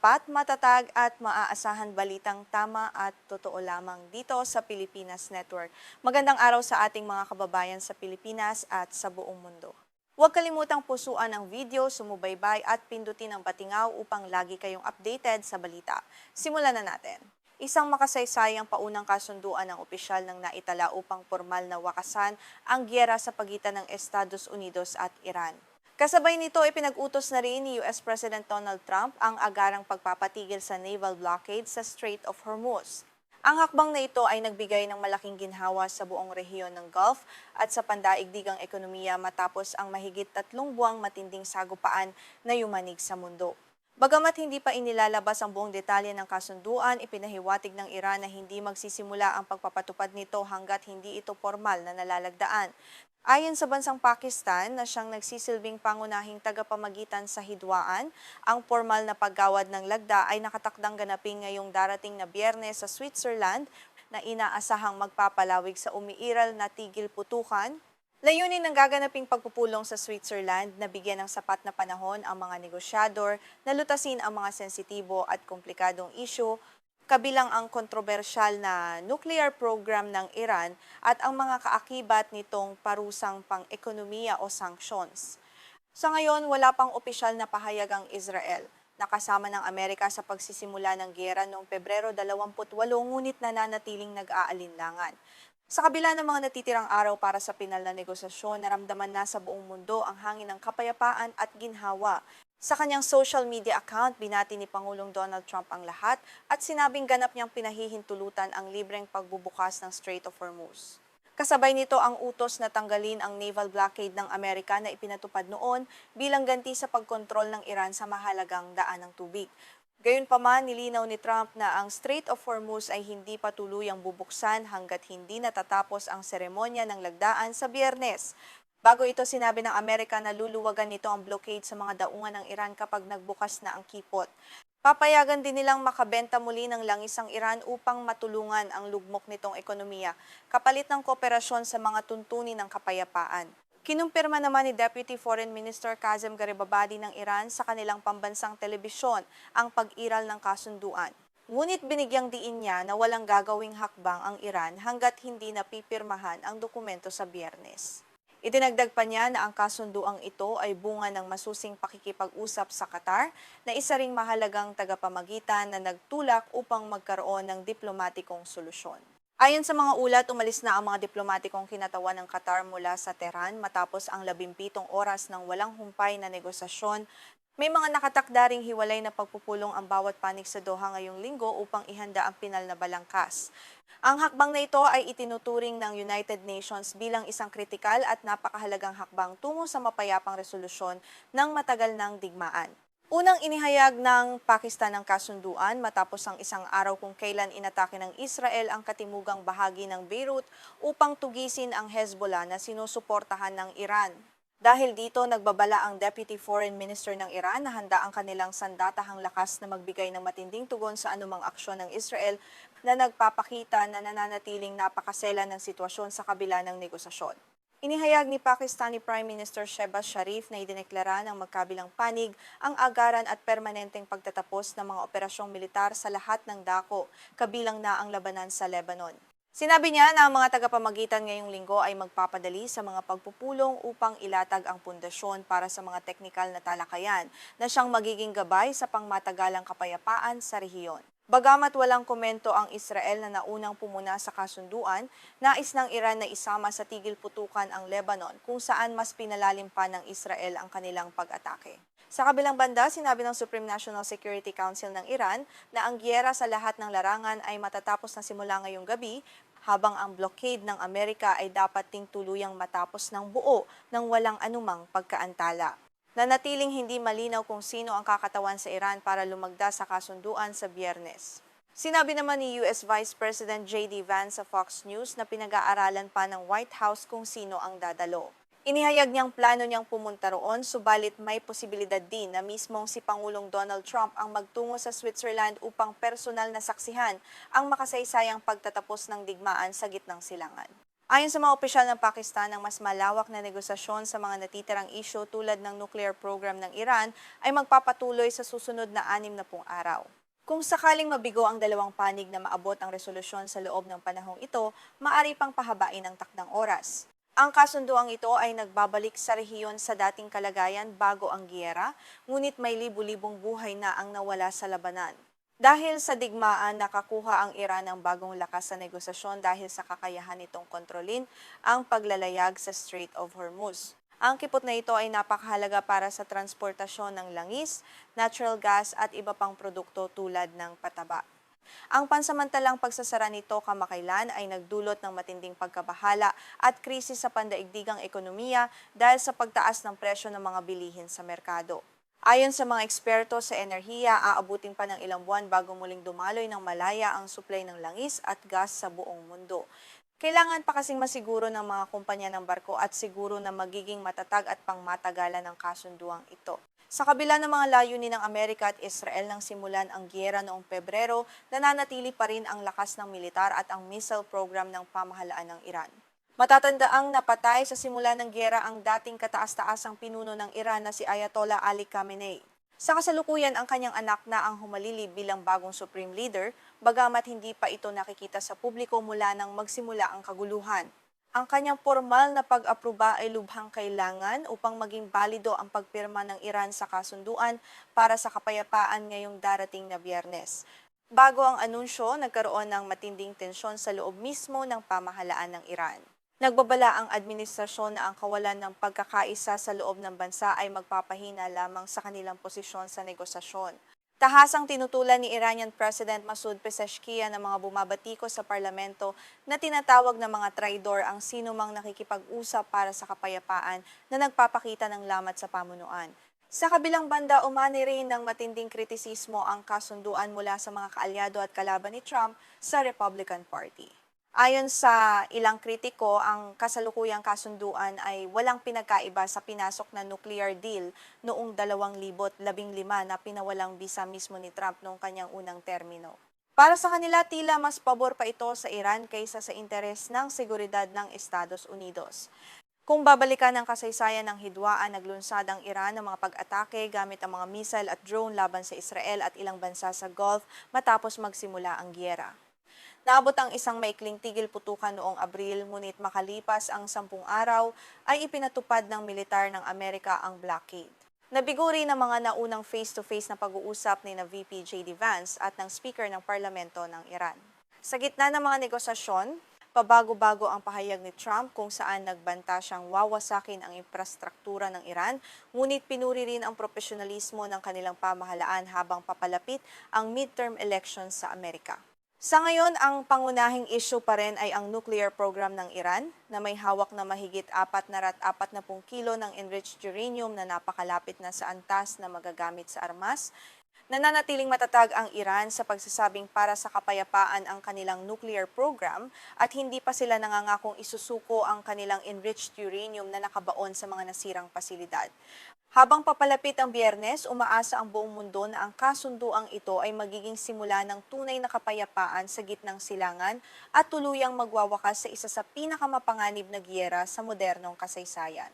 tapat, matatag at maaasahan balitang tama at totoo lamang dito sa Pilipinas Network. Magandang araw sa ating mga kababayan sa Pilipinas at sa buong mundo. Huwag kalimutang pusuan ang video, sumubaybay at pindutin ang patingaw upang lagi kayong updated sa balita. Simulan na natin. Isang makasaysayang paunang kasunduan ng opisyal ng naitala upang formal na wakasan ang giyera sa pagitan ng Estados Unidos at Iran. Kasabay nito, ipinag-utos na rin ni US President Donald Trump ang agarang pagpapatigil sa naval blockade sa Strait of Hormuz. Ang hakbang na ito ay nagbigay ng malaking ginhawa sa buong rehiyon ng Gulf at sa pandaigdigang ekonomiya matapos ang mahigit 3 buwang matinding sagupaan na yumanig sa mundo. Bagamat hindi pa inilalabas ang buong detalye ng kasunduan, ipinahiwatig ng Iran na hindi magsisimula ang pagpapatupad nito hanggat hindi ito formal na nalalagdaan. Ayon sa bansang Pakistan na siyang nagsisilbing pangunahing tagapamagitan sa hidwaan, ang formal na paggawad ng lagda ay nakatakdang ganapin ngayong darating na Biyernes sa Switzerland na inaasahang magpapalawig sa umiiral na tigil putukan. Layunin ng gaganaping pagpupulong sa Switzerland na bigyan ng sapat na panahon ang mga negosyador na lutasin ang mga sensitibo at komplikadong isyu, kabilang ang kontrobersyal na nuclear program ng Iran at ang mga kaakibat nitong parusang pang-ekonomiya o sanctions. Sa ngayon, wala pang opisyal na pahayag ang Israel. Nakasama ng Amerika sa pagsisimula ng giyera noong Pebrero 28, ngunit nananatiling nag-aalinlangan. Sa kabila ng mga natitirang araw para sa pinal na negosasyon, naramdaman na sa buong mundo ang hangin ng kapayapaan at ginhawa. Sa kanyang social media account, binati ni Pangulong Donald Trump ang lahat at sinabing ganap niyang pinahihintulutan ang libreng pagbubukas ng Strait of Hormuz. Kasabay nito ang utos na tanggalin ang naval blockade ng Amerika na ipinatupad noon bilang ganti sa pagkontrol ng Iran sa mahalagang daan ng tubig. Gayunpaman, nilinaw ni Trump na ang Strait of Hormuz ay hindi pa tuluyang bubuksan hanggat hindi natatapos ang seremonya ng lagdaan sa Biyernes. Bago ito, sinabi ng Amerika na luluwagan nito ang blockade sa mga daungan ng Iran kapag nagbukas na ang kipot. Papayagan din nilang makabenta muli ng langis ang Iran upang matulungan ang lugmok nitong ekonomiya, kapalit ng kooperasyon sa mga tuntunin ng kapayapaan. Kinumpirma naman ni Deputy Foreign Minister Kazem Garibabadi ng Iran sa kanilang pambansang telebisyon ang pag-iral ng kasunduan. Ngunit binigyang diin niya na walang gagawing hakbang ang Iran hanggat hindi napipirmahan ang dokumento sa Biyernes. Idinagdag pa niya na ang kasunduang ito ay bunga ng masusing pakikipag-usap sa Qatar na isa ring mahalagang tagapamagitan na nagtulak upang magkaroon ng diplomatikong solusyon. Ayon sa mga ulat, umalis na ang mga diplomatikong kinatawan ng Qatar mula sa Tehran matapos ang 17 oras ng walang humpay na negosasyon. May mga nakatakda ring hiwalay na pagpupulong ang bawat panig sa Doha ngayong linggo upang ihanda ang pinal na balangkas. Ang hakbang na ito ay itinuturing ng United Nations bilang isang kritikal at napakahalagang hakbang tungo sa mapayapang resolusyon ng matagal ng digmaan. Unang inihayag ng Pakistan ang kasunduan matapos ang isang araw kung kailan inatake ng Israel ang katimugang bahagi ng Beirut upang tugisin ang Hezbollah na sinusuportahan ng Iran. Dahil dito, nagbabala ang Deputy Foreign Minister ng Iran na handa ang kanilang sandatahang lakas na magbigay ng matinding tugon sa anumang aksyon ng Israel na nagpapakita na nananatiling napakasela ng sitwasyon sa kabila ng negosasyon. Inihayag ni Pakistani Prime Minister Shehbaz Sharif na idineklara ng magkabilang panig ang agaran at permanenteng pagtatapos ng mga operasyong militar sa lahat ng dako, kabilang na ang labanan sa Lebanon. Sinabi niya na ang mga tagapamagitan ngayong linggo ay magpapadali sa mga pagpupulong upang ilatag ang pundasyon para sa mga teknikal na talakayan na siyang magiging gabay sa pangmatagalang kapayapaan sa rehiyon. Bagamat walang komento ang Israel na naunang pumuna sa kasunduan, nais ng Iran na isama sa tigil putukan ang Lebanon kung saan mas pinalalim pa ng Israel ang kanilang pag-atake. Sa kabilang banda, sinabi ng Supreme National Security Council ng Iran na ang giyera sa lahat ng larangan ay matatapos na simula ngayong gabi, habang ang blockade ng Amerika ay dapat ding tuluyang matapos ng buo nang walang anumang pagkaantala. Nanatiling hindi malinaw kung sino ang kakatawan sa Iran para lumagda sa kasunduan sa Biyernes. Sinabi naman ni US Vice President J.D. Vance sa Fox News na pinag-aaralan pa ng White House kung sino ang dadalo. Inihayag niyang plano niyang pumunta roon, subalit may posibilidad din na mismong si Pangulong Donald Trump ang magtungo sa Switzerland upang personal na saksihan ang makasaysayang pagtatapos ng digmaan sa gitnang silangan. Ayon sa mga opisyal ng Pakistan, ang mas malawak na negosasyon sa mga natitirang isyu tulad ng nuclear program ng Iran ay magpapatuloy sa susunod na 60 araw. Kung sakaling mabigo ang dalawang panig na maabot ang resolusyon sa loob ng panahong ito, maaari pang pahabain ang takdang oras. Ang kasunduang ito ay nagbabalik sa rehiyon sa dating kalagayan bago ang giyera, ngunit may libu-libong buhay na ang nawala sa labanan. Dahil sa digmaan, nakakuha ang Iran ng bagong lakas sa negosasyon dahil sa kakayahan nitong kontrolin ang paglalayag sa Strait of Hormuz. Ang kipot na ito ay napakahalaga para sa transportasyon ng langis, natural gas at iba pang produkto tulad ng pataba. Ang pansamantalang pagsasara nito kamakailan ay nagdulot ng matinding pagkabahala at krisis sa pandaigdigang ekonomiya dahil sa pagtaas ng presyo ng mga bilihin sa merkado. Ayon sa mga eksperto sa enerhiya, aabutin pa ng ilang buwan bago muling dumaloy ng malaya ang supply ng langis at gas sa buong mundo. Kailangan pa kasing masiguro ng mga kumpanya ng barko at siguro na magiging matatag at pangmatagalan ng kasunduang ito. Sa kabila ng mga layunin ng Amerika at Israel nang simulan ang giyera noong Pebrero, nananatili pa rin ang lakas ng militar at ang missile program ng pamahalaan ng Iran. Matatandaang napatay sa simula ng giyera ang dating kataas-taasang pinuno ng Iran na si Ayatollah Ali Khamenei. Sa kasalukuyan, ang kanyang anak na ang humalili bilang bagong Supreme Leader, bagamat hindi pa ito nakikita sa publiko mula nang magsimula ang kaguluhan. Ang kanyang formal na pag-aproba ay lubhang kailangan upang maging balido ang pagpirma ng Iran sa kasunduan para sa kapayapaan ngayong darating na Biyernes. Bago ang anunsyo, nagkaroon ng matinding tensyon sa loob mismo ng pamahalaan ng Iran. Nagbabala ang administrasyon na ang kawalan ng pagkakaisa sa loob ng bansa ay magpapahina lamang sa kanilang posisyon sa negosasyon. Tahasang tinutulan ni Iranian President Masoud Pezeshkian ng mga bumabatikos sa parlamento na tinatawag na mga traidor ang sinumang nakikipag-usap para sa kapayapaan na nagpapakita ng lamat sa pamunuan. Sa kabilang banda, umani rin ng matinding kritisismo ang kasunduan mula sa mga kaalyado at kalaban ni Trump sa Republican Party. Ayon sa ilang kritiko, ang kasalukuyang kasunduan ay walang pinagkaiba sa pinasok na nuclear deal noong 2015 na pinawalang bisa mismo ni Trump noong kanyang unang termino. Para sa kanila, tila mas pabor pa ito sa Iran kaysa sa interes ng seguridad ng Estados Unidos. Kung babalikan ang kasaysayan ng hidwaan, naglunsad ang Iran ng mga pag-atake gamit ang mga missile at drone laban sa Israel at ilang bansa sa Gulf matapos magsimula ang giyera. Naabot ang isang maikling tigil putukan noong Abril, ngunit makalipas ang 10 araw ay ipinatupad ng militar ng Amerika ang blockade. Nabigo rin ang mga naunang face-to-face na pag-uusap ni na VP J.D. Vance at ng Speaker ng Parlamento ng Iran. Sa gitna ng mga negosasyon, pabago-bago ang pahayag ni Trump kung saan nagbanta siyang wawasakin ang infrastruktura ng Iran, ngunit pinuri rin ang profesionalismo ng kanilang pamahalaan habang papalapit ang midterm elections sa Amerika. Sa ngayon, ang pangunahing issue pa rin ay ang nuclear program ng Iran na may hawak na mahigit 440 kilo ng enriched uranium na napakalapit na sa antas na magagamit sa armas. Nananatiling matatag ang Iran sa pagsasabing para sa kapayapaan ang kanilang nuclear program at hindi pa sila nangangakong isusuko ang kanilang enriched uranium na nakabaon sa mga nasirang pasilidad. Habang papalapit ang Biyernes, umaasa ang buong mundo na ang kasunduang ito ay magiging simula ng tunay na kapayapaan sa gitnang silangan at tuluyang magwawakas sa isa sa pinakamapanganib na giyera sa modernong kasaysayan.